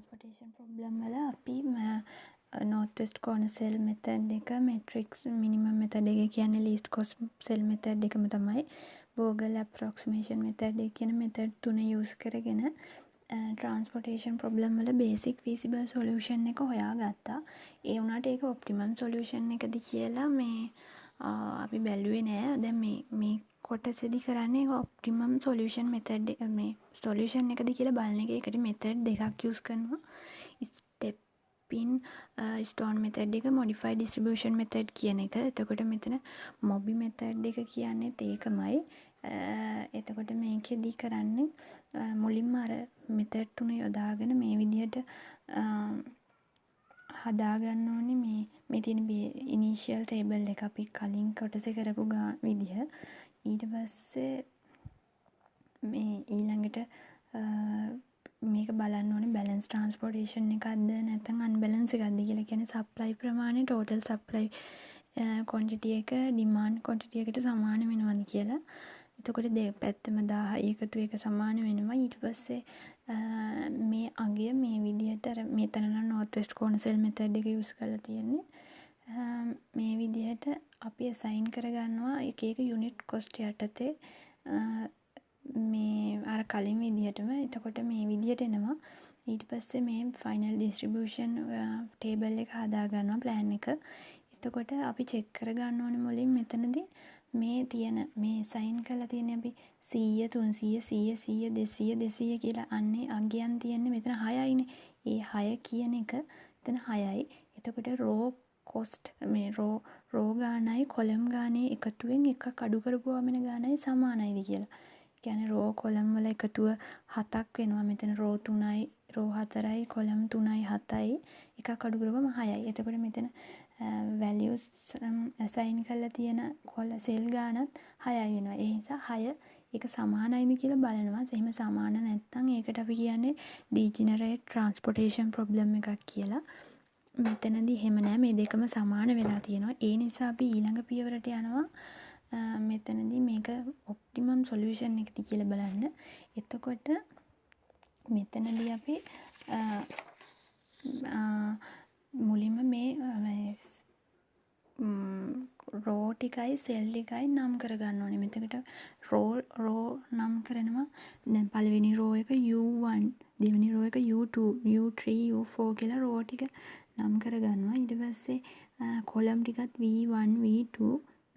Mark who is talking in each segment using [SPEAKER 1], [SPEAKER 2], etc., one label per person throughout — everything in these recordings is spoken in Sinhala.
[SPEAKER 1] Transportation problem වල අපි north west corner cell method එක matrix minimum method එක කියන්නේ least cost cell method එකම තමයි. Vogel approximation method එක කියන method තුන use කරගෙන transportation problem වල basic feasible solution එක හොයාගත්තා. ඒ වුණාට ඒක optimum solution එකද කියලා අපි බැලුවේ නෑ. දැන් මේ කොටසෙදි කරන්නේ optimum solution method මේ solution එකද කියලා බලන එක. ඒකට method දෙකක් use කරනවා. stepping stone method එක modified distribution method කියන එක. එතකොට මෙතන MOBI method එක කියන්නේත් ඒකමයි. එතකොට මේකෙදි කරන්නේ මුලින්ම අර method තුන යොදාගෙන මේ විදිහට හදාගන්න ඕනේ මේ තියෙන initial table එක අපි කලින් කොටසේ කරපු විදිහ. ඊට පස්සේ මේ ඊළඟට මේක බලන්න ඕනේ balance transportation එකක්ද නැත්නම් unbalance එකක්ද කියලා. කියන්නේ supply ප්‍රමාණය total supply quantity එක demand quantity එකට සමාන වෙනවද කියලා. එතකොට දෙපැත්තම 1000 එකතු එක සමාන වෙනවා. ඊට පස්සේ මේ අගය මේ විදිහට අර මෙතන නම් north west corner cell method එක use කරලා තියෙන්නේ. මේ විදිහට අපි assign කරගන්නවා එක එක unit cost යටතේ මේ අර කලින් විදිහටම. එතකොට මේ විදිහට එනවා. ඊට පස්සේ මේ final distribution table එක හදා ගන්නවා plan එක. එතකොට අපි check කරගන්න ඕනේ මුලින් මෙතනදී මේ තියෙන මේ sign කරලා තියෙන අපි 100 300 100 100 200 200 කියලා අන්නේ අගයන් තියෙන්නේ මෙතන 6යිනේ. ඒ 6 කියන එක මෙතන 6යි. එතකොට raw cost මේ raw ගානයි column ගානේ එකතුවෙන් එකක් අඩු කරපුවාම එන ගානයි සමානයිද කියලා. කියන්නේ raw column වල එකතුව 7ක් වෙනවා. මෙතන raw 3යි raw 4යි column 3යි 7යි එකක් අඩු කරපුවම 6යි. එතකොට මෙතන values assign කරලා තියෙන cell ගානත් 6යි වෙනවා. ඒ නිසා 6 ඒක සමානයිද කියලා බලනවා. එහෙම සමාන නැත්නම් ඒකට අපි කියන්නේ degenerate transportation problem එකක් කියලා. මෙතනදී එහෙම නෑ. මේ දෙකම සමාන වෙලා තියෙනවා. ඒ නිසා අපි ඊළඟ පියවරට යනවා. මෙතනදී මේක optimum solution එකද කියලා බලන්න. එතකොට මෙතනදී අපි මුලින්ම මේ raw ටිකයි cell ටිකයි නම් කරගන්න ඕනේ. මෙතකට raw නම් කරනවා. දැන් පළවෙනි raw එක U1, දෙවෙනි raw එක U2, U3, U4 කියලා raw ටික නම් කරගන්නවා. ඊට පස්සේ column ටිකත් V1, V2,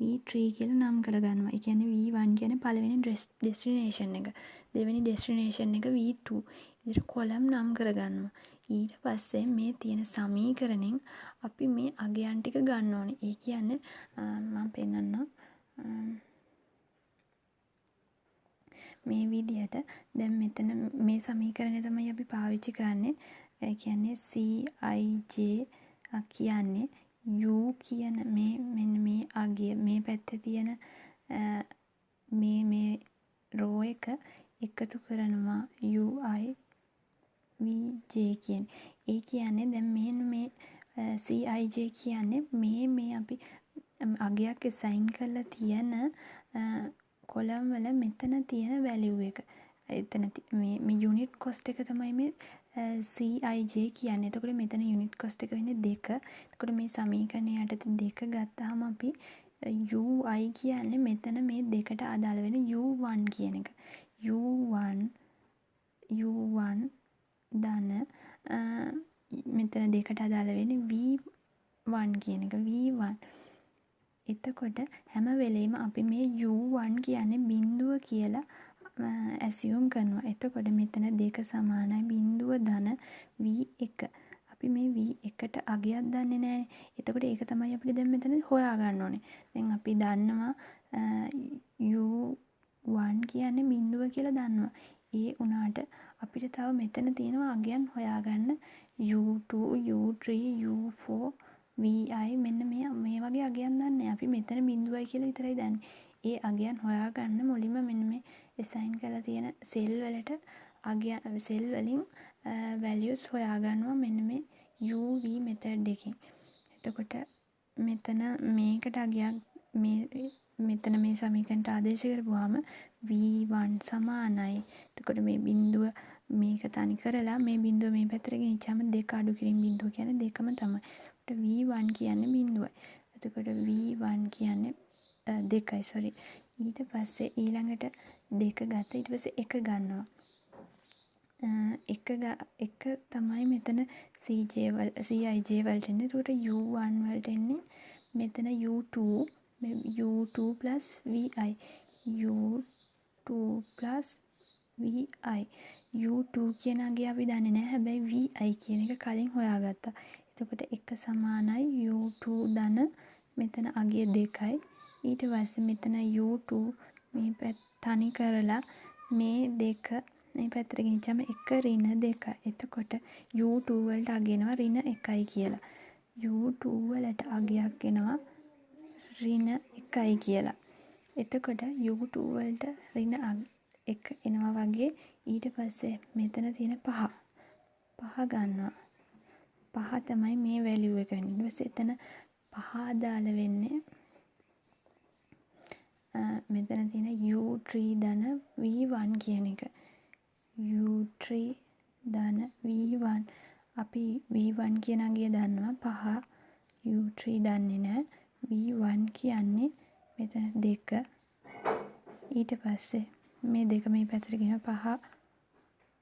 [SPEAKER 1] V3 කියලා නම් කරගන්නවා. ඒ කියන්නේ V1 කියන්නේ පළවෙනි destination එක. දෙවෙනි destination එක V2. ඊට column නම් කරගන්නවා. ඊට පස්සේ මේ තියෙන සමීකරණෙන් අපි මේ අගයන් ටික ගන්න ඕනේ. ඒ කියන්නේ මම පෙන්නන්නම්. මේ විදිහට දැන් මෙතන මේ සමීකරණය තමයි අපි පාවිච්චි කරන්නේ. ඒ කියන්නේ Cij කියන්නේ U කියන මෙන්න මේ අගය මේ පැත්තේ තියෙන මේ row එක එකතු කරනවා ui vj කියන්නේ. ඒ කියන්නේ දැන් මෙන්න මේ Cij කියන්නේ මේ අපි අගයක් assign කරලා තියෙන column වල මෙතන තියෙන value එක. එතන මේ unit cost එක තමයි මේ Cij කියන්නේ. එතකොට මෙතන unit cost එක වෙන්නේ 2. එතකොට මේ සමීකරණය යටතේ 2 ගත්තාම අපි ui කියන්නේ මෙතන මේ දෙකට අදාළ වෙන u1 කියන එක. u1 ධන මෙතන දෙකට අදාළ වෙන්නේ v1 කියන එක. v1 එතකොට හැම වෙලෙම අපි මේ u1 කියන්නේ බිඳුව කියලා assume කරනවා. එතකොට මෙතන දෙක සමානයි බිඳුව ධන v1. අපි මේ v1ට අගයක් දන්නේ නැහැ. එතකොට ඒක තමයි අපිට දැන් මෙතන හොයාගන්න ඕනේ. දැන් අපි දන්නවා u1 කියන්නේ බිඳුව කියලා දන්නවා. ඒ උනාට අපිට තව මෙතන තියෙනවා අගයන් හොයාගන්න u2 u3 u4 vi මෙන්න මේ වගේ අගයන් දන්නේ. අපි මෙතන බිඳුවයි කියලා විතරයි දන්නේ. ඒ අගයන් හොයාගන්න මුලින්ම මෙන්න මේ assign කරලා තියෙන cell වලට cell වලින් values හොයාගන්නවා මෙන්න මේ uv method එකෙන්. එතකොට මෙතන මේකට අගයක් මෙතන මේ සමීකරණයට ආදේශ කරපුවාම v1 සමානයි. එතකොට මේ බිඳුව මේක තනි කරලා මේ බිඳුව මේ පැත්තට ගෙනිච්චාම 2 අඩු කිරීම බිඳුව කියන්නේ 2ම තමයි. එතකොට V1 කියන්නේ බිඳුවයි. එතකොට V1 කියන්නේ 2යි sorry. ඊට පස්සේ ඊළඟට 2 ගත්තා. ඊට පස්සේ 1 ගන්නවා. එක තමයි මෙතන Cij වලට එන්නේ. එතකොට U1 වලට එන්නේ මෙතන U2 plus VI. U2 plus VI. U2 කියන අගේ අපි දන්නේ නැහැ. හැබැයි VI කියන එක කලින් හොයාගත්තා. එතකොට 1 සමානයි U2 ධන මෙතන අගේ 2යි. ඊට පස්සේ මෙතන U2 මේ තනි කරලා මේ 2 මේ පැත්තට ගෙනිච්චාම 1 ඍණ 2යි. එතකොට U2 වලට අගයනවා ඍණ 1යි කියලා. U2 වලට අගයක් එනවා ඍණ 1යි කියලා. එතකොට U2 වලට ඍණ 1 එනවා වගේ ඊට පස්සේ මෙතන තියෙන 5 ගන්නවා. 5 තමයි මේ වැලියු එක වෙන්නේ. ඊට පස්සේ එතන 5 අදාළ වෙන්නේ මෙතන තියෙන U3 ධන V1 කියන එක. U3 ධන V1 අපි V1 කියන අගය දන්නවා 5 U3 දන්නේ නැහැ. V1 කියන්නේ මෙතන 2 ඊට පස්සේ මේ 2 මේ පැත්තට ගෙන 5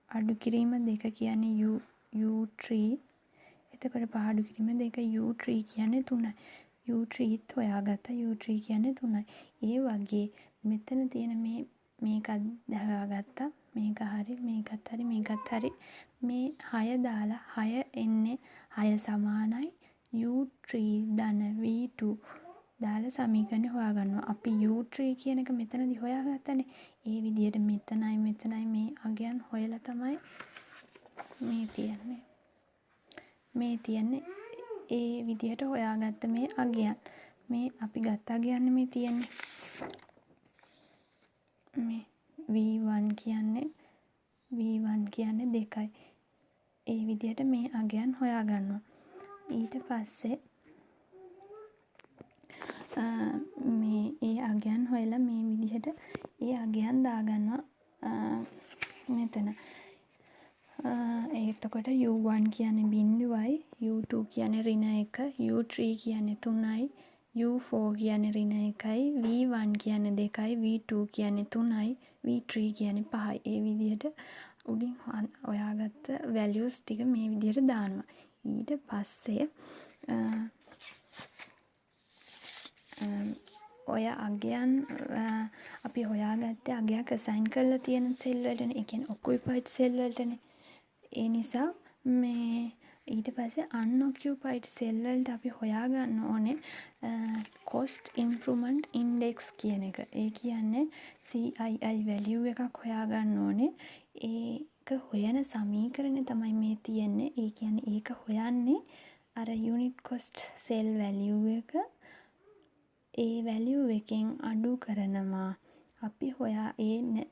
[SPEAKER 1] අඩු කිරීම 2 කියන්නේ U3 එතකොට 5 අඩු කිරීම 2 U3 කියන්නේ 3යි. U3ත් හොයාගත්තා. U3 කියන්නේ 3යි. ඒ වගේ මෙතන තියෙන මේකත් හොයාගත්තා. මේක හරි මේකත් හරි මේකත් හරි. මේ 6 දාලා 6 එන්නේ 6 සමානයි U3 ධන V2 දාලා සමීකරණය හොයාගන්නවා. අපි U3 කියන එක මෙතනදී හොයාගත්තනේ. ඒ විදිහට මෙතනයි මේ අගයන් හොයලා තමයි මේ තියන්නේ. ඒ විදිහට හොයාගත්ත මේ අගයන්. මේ අපි ගත්ත අගයන් මේ තියන්නේ. මේ V1 කියන්නේ 2යි. ඒ විදිහට මේ අගයන් හොයාගන්නවා. ඊට පස්සේ මේ ඒ අගයන් හොයලා මේ විදිහට ඒ අගයන් දාගන්නවා මෙතන. එතකොට U1 කියන්නේ 0යි, U2 කියන්නේ ඍණ 1, U3 කියන්නේ 3යි, U4 කියන්නේ ඍණ 1යි, V1 කියන්නේ 2යි, V2 කියන්නේ 3යි, V3 කියන්නේ 5යි. ඒ විදිහට උඩින් හොයාගත්ත values ටික මේ විදිහට දානවා. ඊට පස්සේ ඔය අගයන් අපි හොයාගත්තේ අගයක් assign කරලා තියෙන සෙල් වලටනේ. ඒ කියන්නේ occupied සෙල් වලටනේ. ඒ නිසා මේ ඊට පස්සේ unoccupied සෙල් වලට අපි හොයාගන්න ඕනේ cost improvement index කියන එක. ඒ කියන්නේ CII value එකක් හොයාගන්න ඕනේ. ඒක හොයන සමීකරණය තමයි මේ තියෙන්නේ. ඒ කියන්නේ ඒක හොයන්නේ අර unit cost cell value එක ඒ value එකෙන් අඩු කරනවා. අපි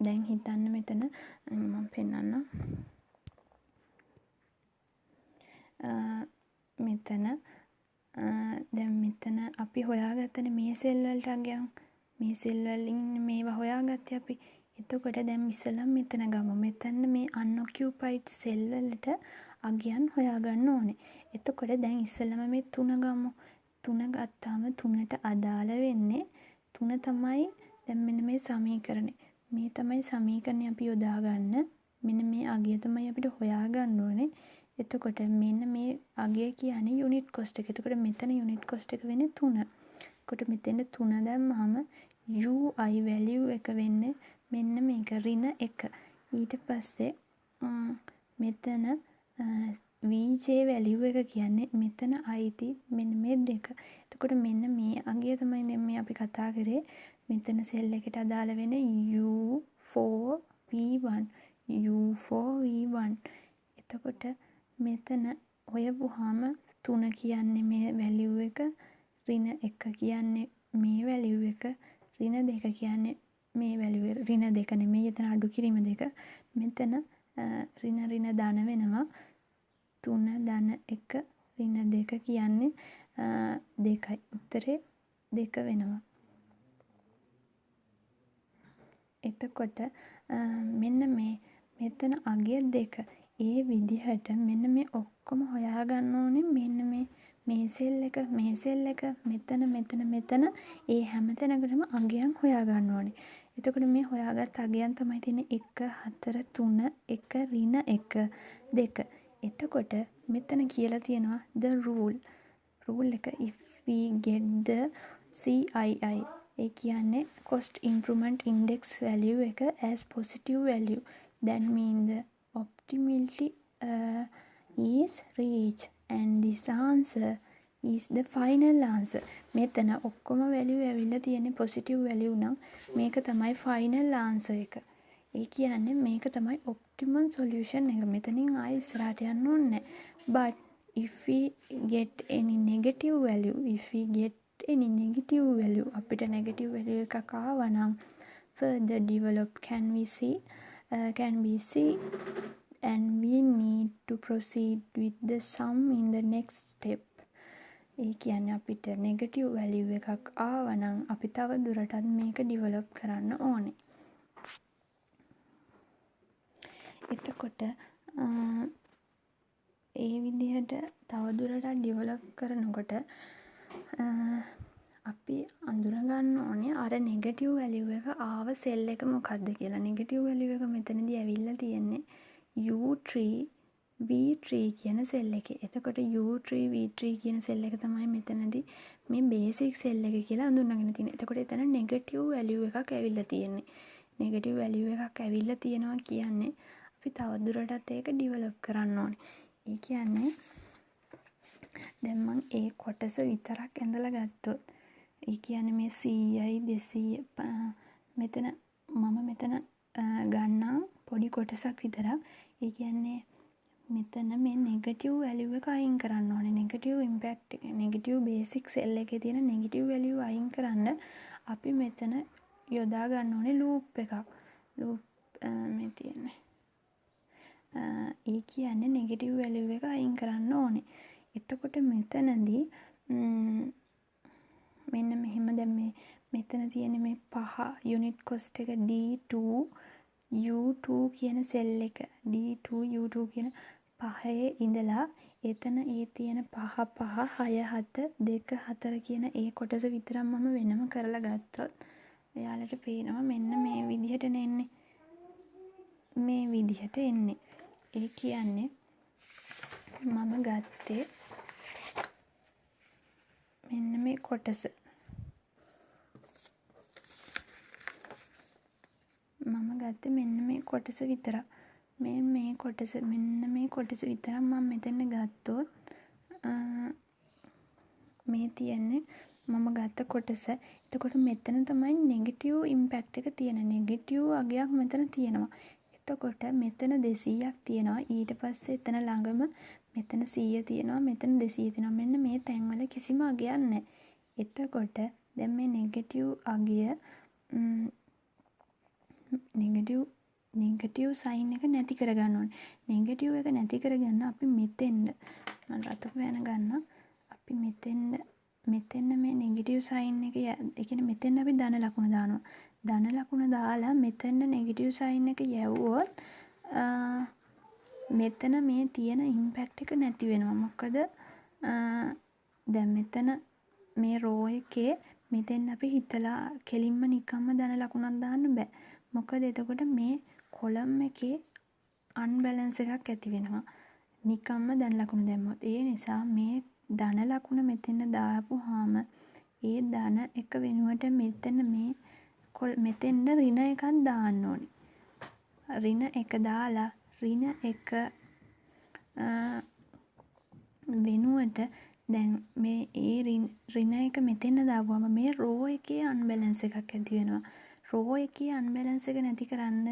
[SPEAKER 1] දැන් හිතන්න මෙතන මම පෙන්නන්නම්. මෙතන අපි හොයාගත්තනේ මේ සෙල් වලට අගයන්. මේ සෙල් වලින් මේවා හොයාගත්තේ අපි. එතකොට දැන් ඉස්සෙල්ලා මෙතන ගමු. මෙතන මේ unoccupied සෙල් වලට අගයන් හොයාගන්න ඕනේ. එතකොට දැන් ඉස්සෙල්ලාම මේ 3 ගමු. 3 ගත්තාම 3ට අදාළ වෙන්නේ 3 තමයි දැන් මෙන්න මේ සමීකරණය. මේ තමයි සමීකරණය අපි යොදාගන්න. මෙන්න මේ අගය තමයි අපිට හොයාගන්න ඕනේ. එතකොට මෙන්න මේ අගය කියන්නේ යුනිට් කොස්ට් එක. එතකොට මෙතන යුනිට් කොස්ට් එක වෙන්නේ 3. එතකොට මෙතෙන් 3 දැම්මහම UI value එක වෙන්නේ මෙන්න මේක ඍණ 1. ඊට පස්සේ මෙතන VJ value එක කියන්නේ මෙතන අයිති මෙන්න මේ 2. එතකොට මෙන්න මේ අගය තමයි දැන් මේ අපි කතා කරේ. මෙතන සෙල් එකට අදාළ වෙන U4V1. U4V1. එතකොට මෙතන හොයපුවාම 3 කියන්නේ මේ වැලියු එක, ඍණ 1 කියන්නේ මේ වැලියු එක, ඍණ 2 කියන්නේ මේ වැලියු එක. ඍණ 2 නෙමෙයි එතන අඩු කිරීම 2. මෙතන ඍණ ධන වෙනවා 3 ධන 1 ඍණ 2 කියන්නේ 2යි. උත්තරේ 2 වෙනවා. එතකොට මෙන්න මෙතන අගය 2. ඒ විදිහට මෙන්න මේ ඔක්කොම හොයාගන්න ඕනේ. මෙන්න මේ සෙල් එක, මේ සෙල් එක, මෙතන ඒ හැම තැනකටම අගයන් හොයාගන්න ඕනේ. එතකොට මේ හොයාගත් අගයන් තමයි තියෙන්නේ 1 4 3 1 ඍණ 1 2. එතකොට මෙතන කියලා තියෙනවා the rule එක if we get the CII ඒ කියන්නේ cost improvement index value එක as positive value that mean the optimality is reached and this answer is the final answer. මෙතන ඔක්කොම value ඇවිල්ලා තියෙන්නේ positive value නම් මේක තමයි final answer එක. ඒ කියන්නේ මේක තමයි optimum solution එක. මෙතනින් ආයෙ ඉස්සරහට යන්න ඕනේ නැහැ. But if we get any negative value අපිට negative value එකක් ආවා නම් further develop can be see and we need to proceed with the sum in the next step. ඒ කියන්නේ අපිට negative value එකක් ආවා නම් අපි තව දුරටත් මේක develop කරන්න ඕනේ. එතකොට ඒ විදිහට තවදුරටත් ඩෙවලොප් කරනකොට අපි අඳුර ගන්න ඕනේ අර නෙගටිව් වැලියු එක ආව සෙල් එක මොකක්ද කියලා. නෙගටිව් වැලියු එක මෙතනදී ඇවිල්ලා තියෙන්නේ U3 V3 කියන සෙල් එකේ. එතකොට U3 V3 කියන සෙල් එක තමයි මෙතනදී මේ බේසික් සෙල් එක කියලා අඳුනගෙන තියෙන්නේ. එතකොට එතන නෙගටිව් වැලියු එකක් ඇවිල්ලා තියෙන්නේ. නෙගටිව් වැලියු එකක් ඇවිල්ලා තියෙනවා කියන්නේ අපි තවදුරටත් ඒක ඩෙවලොප් කරන්න ඕනේ. ඒ කියන්නේ දැන් මම ඒ කොටස විතරක් ඇඳලා ගත්තොත් ඒ කියන්නේ මේ 100යි 200 මෙතන ගන්නම් පොඩි කොටසක් විතරක්. ඒ කියන්නේ මෙතන මේ නෙගටිව් වැලියු එක අයින් කරන්න ඕනේ. නෙගටිව් ඉම්පැක්ට් එක නෙගටිව් බේසික් සෙල් එකේ තියෙන නෙගටිව් වැලියු අයින් කරන්න අපි මෙතන යොදා ගන්න ඕනේ ලූප් එකක්. ලූප් මේ තියෙන්නේ ඒ කියන්නේ නෙගටිව් වැලියු එක අයින් කරන්න ඕනේ. එතකොට මෙතනදී මෙන්න මෙහෙම දැන් මෙතන තියෙන මේ 5 යුනිට් කොස්ට් එක D2 U2 කියන සෙල් එක D2 U2 කියන 5 ඉඳලා එතන ඒ තියෙන 5 6 7 2 4 කියන ඒ කොටස විතරක් මම වෙනම කරලා ගත්තොත් එයාලට පේනවා මෙන්න මේ විදිහට එන්නේ. මේ විදිහට එන්නේ. ඒ කියන්නේ මම ගත්තේ මෙන්න මේ කොටස. මෙන්න මේ කොටස විතරක්. මේ කොටස විතරක් මම මෙතන ගත්තොත් මේ තියෙන්නේ මම ගත්ත කොටස. එතකොට මෙතන තමයි නෙගටිව් ඉම්පැක්ට් එක තියෙන. නෙගටිව් අගයක් මෙතන තියෙනවා. එතකොට මෙතන 200ක් තියෙනවා. ඊට පස්සේ එතන ළඟම මෙතන 100 තියෙනවා. මෙතන 200 තියෙනවා. මෙන්න මේ තැන්වල කිසිම අගයක් නැහැ. එතකොට දැන් මේ නෙගටිව් අගය නෙගටිව් සයින් එක නැති කරගන්න ඕනේ. නෙගටිව් එක නැති කරගන්න අපි මෙතෙන්ද මම රතු පෑන ගන්නවා. අපි මෙතෙන් මේ නෙගටිව් සයින් එක ඒ කියන්නේ මෙතෙන් අපි ධන ලකුණ දානවා. ධන ලකුණ දාලා මෙතන නෙගටිව් සයින් එක යවුවොත් මෙතන මේ තියෙන ඉම්පැක්ට් එක නැති වෙනවා. මොකද දැන් මෙතන මේ රෝ එකේ මෙතෙන් අපි හිතලා කෙලින්ම නිකම්ම ධන ලකුණක් දාන්න බෑ. මොකද එතකොට මේ කොලම් එකේ අන්බැලන්ස් එකක් ඇති වෙනවා. නිකම්ම ධන ලකුණ දැම්මොත්. ඒ නිසා මේ ධන ලකුණ මෙතන දාපුවාම ඒ ධන එක වෙනුවට මෙතෙන්ද ඍණ එකක් දාන්න ඕනේ. ඍණ එක දාලා ඍණ එක වෙනුවට දැන් මේ ඒ ඍණ එක මෙතෙන් දාපුවම මේ රෝ එකේ අන්බැලන්ස් එකක් ඇති වෙනවා. රෝ එකේ අන්බැලන්ස් එක නැති කරන්න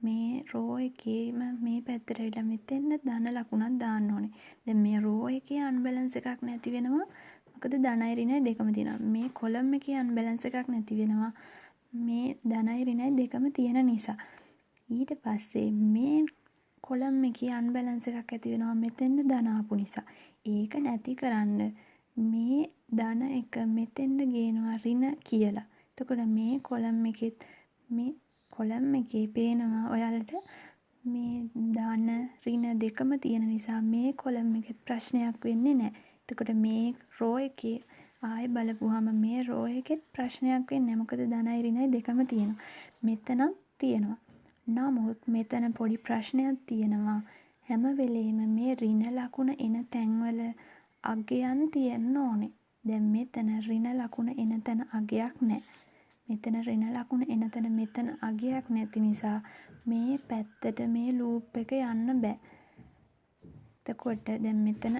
[SPEAKER 1] මේ රෝ එකේම මේ පැත්තට ඇවිල්ලා මෙතෙන් ධන ලකුණක් දාන්න ඕනේ. දැන් මේ රෝ එකේ අන්බැලන්ස් එකක් නැති වෙනවා. මොකද ධනයි ඍණයි දෙකම තියෙනවා. මේ කොලම් එකේ අන්බැලන්ස් එකක් නැති වෙනවා. මේ ධනයි ඍණයි දෙකම තියෙන නිසා. ඊට පස්සේ මේ කොලම් එකේ අන්බැලන්ස් එකක් ඇති වෙනවා මෙතෙන් ධන ආපු නිසා. ඒක නැති කරන්න මේ ධන එක මෙතෙන්ද ගේනවා ඍණ කියලා. එතකොට මේ කොලම් එකේ පේනවා ඔයාලට මේ ධන ඍණ දෙකම තියෙන නිසා මේ කොලම් එකේ ප්‍රශ්නයක් වෙන්නේ නැහැ. එතකොට මේ රෝ එකේ ආයෙ බලපුවාම මේ රෝ එකේ ප්‍රශ්නයක් වෙන්නේ නැහැ. මොකද ධනයි ඍණයි දෙකම තියෙනවා. මෙතනත් තියෙනවා. නමුත් මෙතන පොඩි ප්‍රශ්නයක් තියෙනවා. හැම වෙලෙම මේ ඍණ ලකුණ එන තැන්වල අගයන් තියෙන්න ඕනේ. දැන් මෙතන ඍණ ලකුණ එන තැන අගයක් නැහැ. මෙතන ඍණ ලකුණ එන තැන මෙතන අගයක් නැති නිසා මේ පැත්තට මේ ලූප් එක යන්න බෑ. එතකොට දැන් මෙතන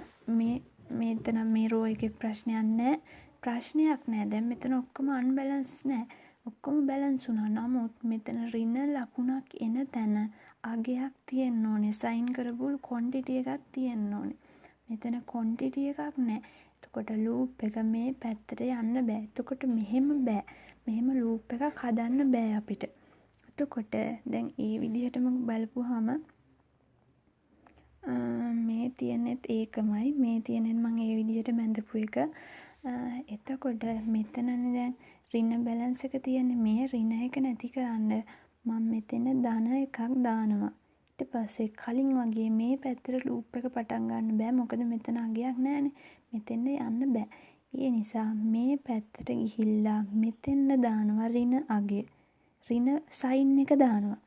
[SPEAKER 1] මේ රෝ එකේ ප්‍රශ්නයක් නැහැ. ප්‍රශ්නයක් නැහැ. දැන් මෙතන ඔක්කොම අන්බැලන්ස් නැහැ. ඔක්කොම බැලන්ස් වුණා. නමුත් මෙතන ඍණ ලකුණක් එන තැන අගයක් තියෙන්න ඕනේ. සයින් කරපු ක්වොන්ටිටි එකක් තියෙන්න ඕනේ. මෙතන ක්වොන්ටිටි එකක් නැහැ. එතකොට ලූප් එක මේ පැත්තට යන්න බෑ. එතකොට මෙහෙම බෑ. මෙහෙම ලූප් එකක් හදන්න බෑ අපිට. එතකොට දැන් ඒ විදිහටම බලපුවාම මේ තියෙනෙත් ඒකමයි. මේ තියෙනෙත් මම ඒ විදිහට බැඳපු එක. එතකොට මෙතනනේ දැන් ඍණ බැලන්ස් එක තියෙන්නේ. මේ ඍණ එක නැති කරන්න මම මෙතන ධන එකක් දානවා. ඊට පස්සේ කලින් වගේ මේ පැත්තට ලූප් එක පටන් ගන්න බෑ. මොකද මෙතන අගයක් නැහැනේ. මෙතෙන්ද යන්න බෑ. ඒ නිසා මේ පැත්තට ගිහිල්ලා මෙතෙන්ද දානවා ඍණ අගය. ඍණ සයින් එක දානවා.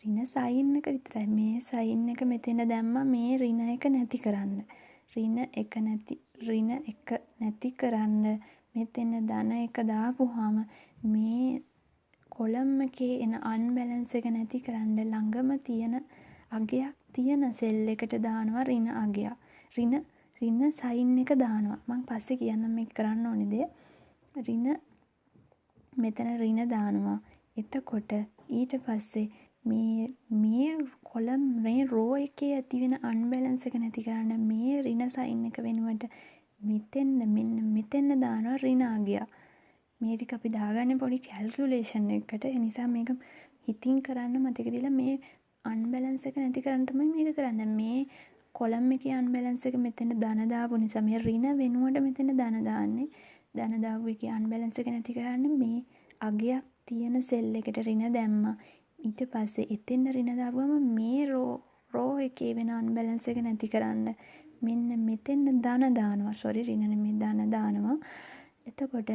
[SPEAKER 1] ඍණ සයින් එක විතරයි. මේ සයින් එක මෙතන දැම්මා මේ ඍණ එක නැති කරන්න. ඍණ එක නැති කරන්න මෙතන ධන එක දාපුවාම මේ කොලම් එකේ එන අන්බැලන්ස් එක නැති කරන්න ළඟම තියෙන අගයක් තියෙන සෙල් එකට දානවා ඍණ අගයක්. ඍණ සයින් එක දානවා. මම පස්සේ කියන්නම් මේක කරන්න ඕනේ දේ. මෙතන ඍණ දානවා. එතකොට ඊට පස්සේ මේ කොලම් මේ රෝ එකේ ඇති වෙන අන්බැලන්ස් එක නැති කරන්න මේ ඍණ සයින් එක වෙනුවට මෙතෙන්න දානවා ඍණ අගයක්. මේ ටික අපි දාගන්නේ පොඩි කැල්කියුලේෂන් එකකට. ඒ නිසා මේක හිතින් කරන්න මතක තියලා මේ අන්බැලන්ස් එක නැති කරන්න තමයි මේක කරන්නේ. මේ කොලම් එකේ අන්බැලන්ස් එක මෙතන ධන දාපු නිසා මේ ඍණ වෙනුවට මෙතන ධන දාන්නේ. ධන දාපු එකේ අන්බැලන්ස් එක නැති කරන්න මේ අගයක් තියෙන සෙල් එකට ඍණ දැම්මා. ඊට පස්සේ එතෙන් ඍණ දාපුවම මේ රෝ එකේ වෙන අන්බැලන්ස් එක නැති කරන්න මෙන්න මෙතෙන් ධන දානවා. ඍණ නෙමෙයි ධන දානවා. එතකොට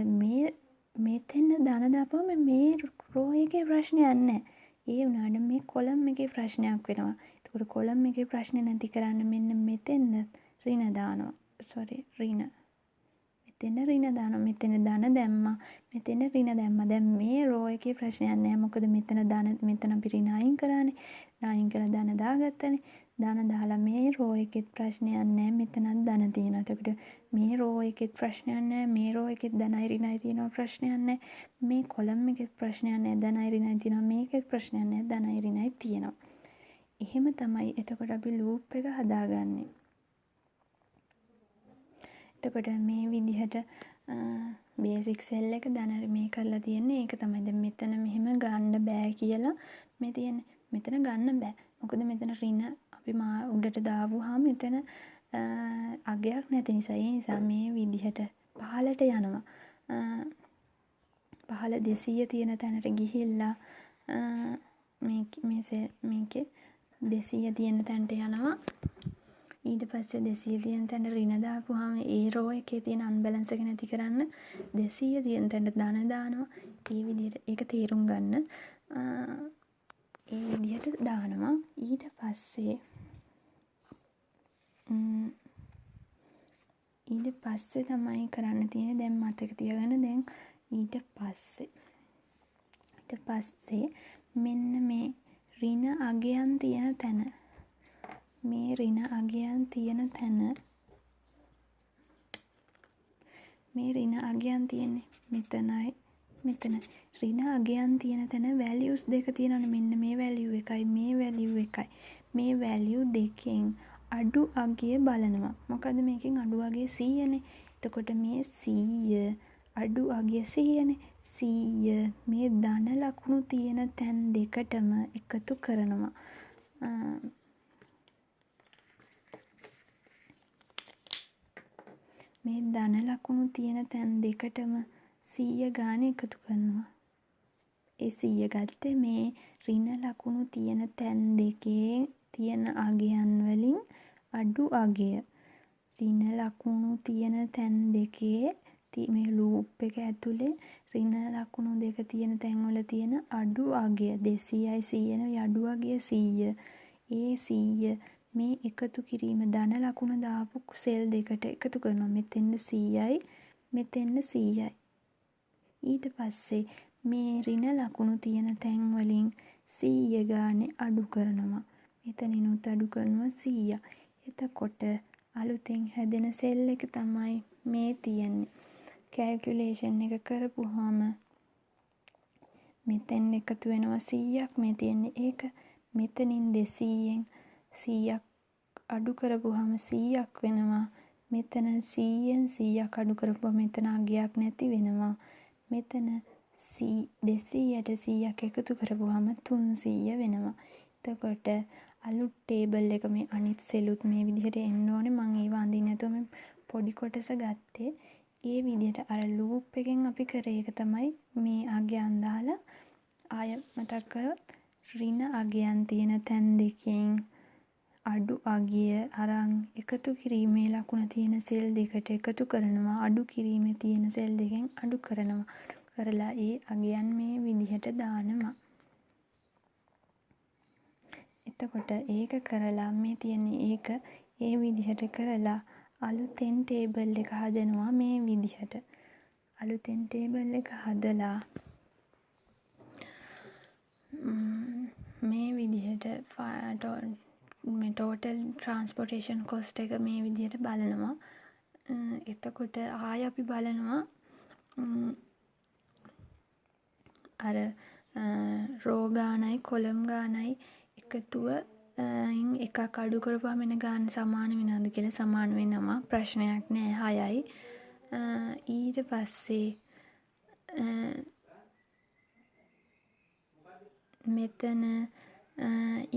[SPEAKER 1] මෙතෙන් ධන දාපුවම මේ රෝ එකේ ප්‍රශ්නයක් නැහැ. ඒ වුණාට මේ කොලම් එකේ ප්‍රශ්නයක් වෙනවා. එතකොට කොලම් එකේ ප්‍රශ්නේ නැති කරන්න මෙන්න මෙතෙන් ඍණ දානවා. ඍණ. මෙතෙන් ඍණ දානවා. මෙතන ධන දැම්මා. මෙතන ඍණ දැම්මා. දැන් මේ රෝ එකේ ප්‍රශ්නයක් නැහැ. මොකද මෙතන අපි ඍණ අයින් කරානේ. අයින් කරලා ධන දාගත්තනේ. ධන දාලා මේ රෝ එකේ ප්‍රශ්නයක් නැහැ. මෙතනත් ධන තියෙනවා. එතකොට මේ රෝ එකේ ප්‍රශ්නයක් නැහැ. මේ රෝ එකේ ධනයි ඍණයි තියෙනවා ප්‍රශ්නයක් නැහැ. මේ කොලම් එකේ ප්‍රශ්නයක් නැහැ. ධනයි ඍණයි තියෙනවා. මේකේ ප්‍රශ්නයක් නැහැ. ධනයි ඍණයි තියෙනවා. එහෙම තමයි එතකොට අපි ලූප් එක හදාගන්නේ. එතකොට මේ විදිහට බේසික් සෙල් එක ධන මේ කරලා තියෙන්නේ. ඒක තමයි දැන් මෙතන මෙහෙම ගන්න බෑ කියලා මේ තියෙන්නේ. මෙතන ගන්න බෑ. මොකද මෙතන ඍණ අපි උඩට දාපුවාම මෙතන අගයක් නැති නිසා. ඒ නිසා මේ විදිහට පහළට යනවා. පහළ 200 තියෙන තැනට ගිහිල්ලා මේකේ 200 තියෙන තැනට යනවා. ඊට පස්සේ 200 තියෙන තැනට ඍණ දාපුවාම ඒ රෝ එකේ තියෙන අන්බැලන්ස් එක නැති කරන්න 200 තියෙන තැනට ධන දානවා. ඒ විදිහට ඒක තේරුම් ගන්න. ඒ විදිහට දානවා. ඊට පස්සේ තමයි කරන්න තියෙන්නේ. දැන් මතක තියාගන්න. දැන් ඊට පස්සේ මෙන්න මේ ඍණ අගයන් තියෙන තැන මේ ඍණ අගයන් තියෙන තැන මේ ඍණ අගයන් තියෙන්නේ මෙතනයි මෙතන. ඍණ අගයන් තියෙන තැන වැලියුස් දෙක තියෙනවනේ. මෙන්න මේ වැලියු එකයි මේ වැලියු එකයි. මේ වැලියු දෙකෙන් අඩු අගය බලනවා. මොකද මේකෙන් අඩු අගය 100නේ. එතකොට මේ 100 අඩු අගය 100නේ. 100 මේ ධන ලකුණු තියෙන තැන් දෙකටම එකතු කරනවා. මේ ධන ලකුණු තියෙන තැන් දෙකටම 100 ගානේ එකතු කරනවා. ඒ 100 ගත්තේ මේ ඍණ ලකුණු තියෙන තැන් දෙකේ තියෙන අගයන් වලින් අඩු අගය. ඍණ ලකුණු තියෙන තැන් දෙකේ මේ ලූප් එක ඇතුලේ ඍණ ලකුණු දෙක තියෙන තැන්වල තියෙන අඩු අගය 200යි 100යි අඩු අගය 100. ඒ 100 මේ එකතු කිරීම ධන ලකුණ දාපු සෙල් දෙකට එකතු කරනවා. මෙතෙන්ද 100යි මෙතෙන්ද 100යි. ඊට පස්සේ මේ ඍණ ලකුණු තියෙන තැන් වලින් 100 ගානේ අඩු කරනවා. මෙතනිනුත් අඩු කරනවා 100. එතකොට අලුතෙන් හැදෙන සෙල් එක තමයි මේ තියෙන්නේ. කැල්කියුලේෂන් එක කරපුවාම මෙතෙන් එකතු වෙනවා 100ක් මේ තියෙන්නේ ඒක. මෙතනින් 200න් 100ක් අඩු කරපුවාම 100ක් වෙනවා. මෙතන 100න් 100ක් අඩු කරපුවාම මෙතන අගයක් නැති වෙනවා. මෙතන 200ට 100ක් එකතු කරපුවාම 300 වෙනවා. එතකොට අලුත් ටේබල් එක මේ අනිත් සෙලුත් මේ විදිහට එන්න ඕනේ. මම ඒව අඳින්න නැතුව මේ පොඩි කොටස ගත්තේ. ඒ විදිහට අර ලූප් එකෙන් අපි කරේ එක තමයි මේ අගයන් දාලා ආය මතක් කරොත් ඍණ අගයන් තියෙන තැන් දෙකෙන් අඩු අගය අරන් එකතු කිරීමේ ලකුණ තියෙන සෙල් දෙකට එකතු කරනවා. අඩු කිරීමේ තියෙන සෙල් දෙකෙන් අඩු කරනවා. කරලා ඒ අගයන් මේ විදිහට දානවා. එතකොට ඒක කරලා මේ තියෙන්නේ ඒක ඒ විදිහට කරලා අලුතෙන් ටේබල් එක හදනවා මේ විදිහට. අලුතෙන් ටේබල් එක හදලා මේ විදිහට මේ ටෝටල් ට්‍රාන්ස්පෝර්ටේෂන් කොස්ට් එක මේ විදිහට බලනවා. එතකොට ආය අපි බලනවා අර රෝ ගානයි කොලම් ගානයි එකතුව එකක් අඩු කරපුවාම එන ගාන සමාන වෙනවද කියලා. සමාන වෙනවා. ප්‍රශ්නයක් නෑ 6යි. ඊට පස්සේ මෙතන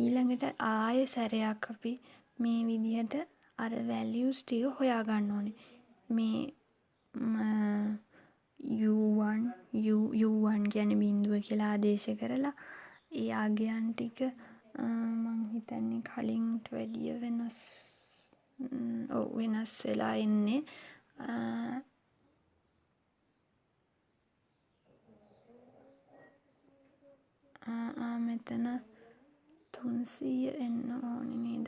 [SPEAKER 1] ඊළඟට ආයෙ සැරයක් අපි මේ විදිහට අර වැලියුස් ටික හොයාගන්න ඕනේ. මේ U1 කියන්නේ බිංදුව කියලා ආදේශ කරලා ඒ අගයන් ටික මං හිතන්නේ කලින්ට වැඩිය වෙනස් වෙලා එන්නේ. මෙතන 300 එන්න ඕනේ නේද?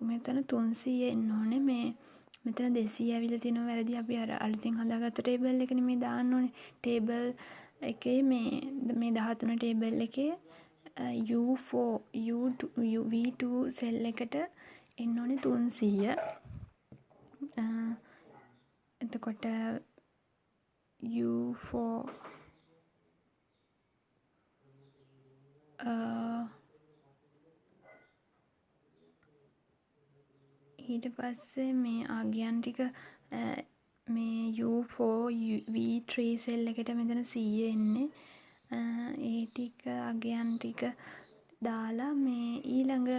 [SPEAKER 1] මෙතන 300 එන්න ඕනේ. මෙතන 200 ඇවිල්ලා තියෙනවා වැරදි. අපි අර අලුතෙන් හදාගත්ත ටේබල් එකනේ මේ දාන්න ඕනේ. ටේබල් එකේ මේ 13 ටේබල් එකේ V2 සෙල් එකට එන්න ඕනේ 300. එතකොට U4 ඊට පස්සේ මේ අගයන් ටික මේ U4 V3 සෙල් එකට මෙතන 100 එන්නේ. ඒ ටික අගයන් ටික දාලා මේ ඊළඟ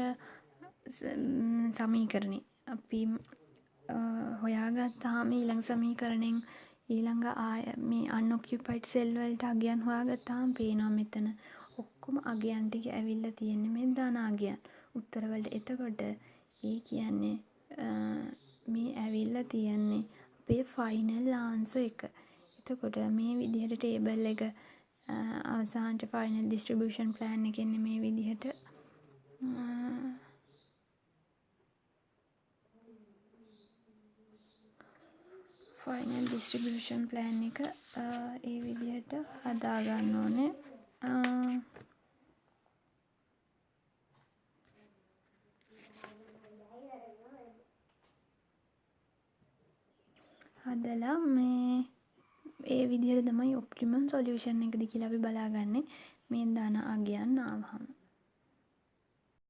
[SPEAKER 1] සමීකරණේ අපි හොයාගත්තාම ඊළඟ සමීකරණයෙන් ඊළඟ මේ අන්ඔකියුපයිඩ් සෙල් වලට අගයන් හොයාගත්තාම පේනවා මෙතන ඔක්කොම අගයන් ටික ඇවිල්ලා තියෙන්නේ මේ ධන අගයන් උත්තර වලට. එතකොට ඒ කියන්නේ මේ ඇවිල්ලා තියෙන්නේ අපේ ෆයිනල් ආන්සර් එක. එතකොට මේ විදිහට ටේබල් එක අවසානට ෆයිනල් ඩිස්ට්‍රිබියුෂන් ප්ලෑන් එක එන්නේ මේ විදිහට. ෆයිනල් ඩිස්ට්‍රිබියුෂන් ප්ලෑන් එක ඒ විදිහට හදා ගන්න ඕනේ. හදලා මේ ඒ විදිහට තමයි ඔප්ටිමම් සොලියුෂන් එකද කියලා අපි බලාගන්නේ මේ ධන අගයන් ආවහම.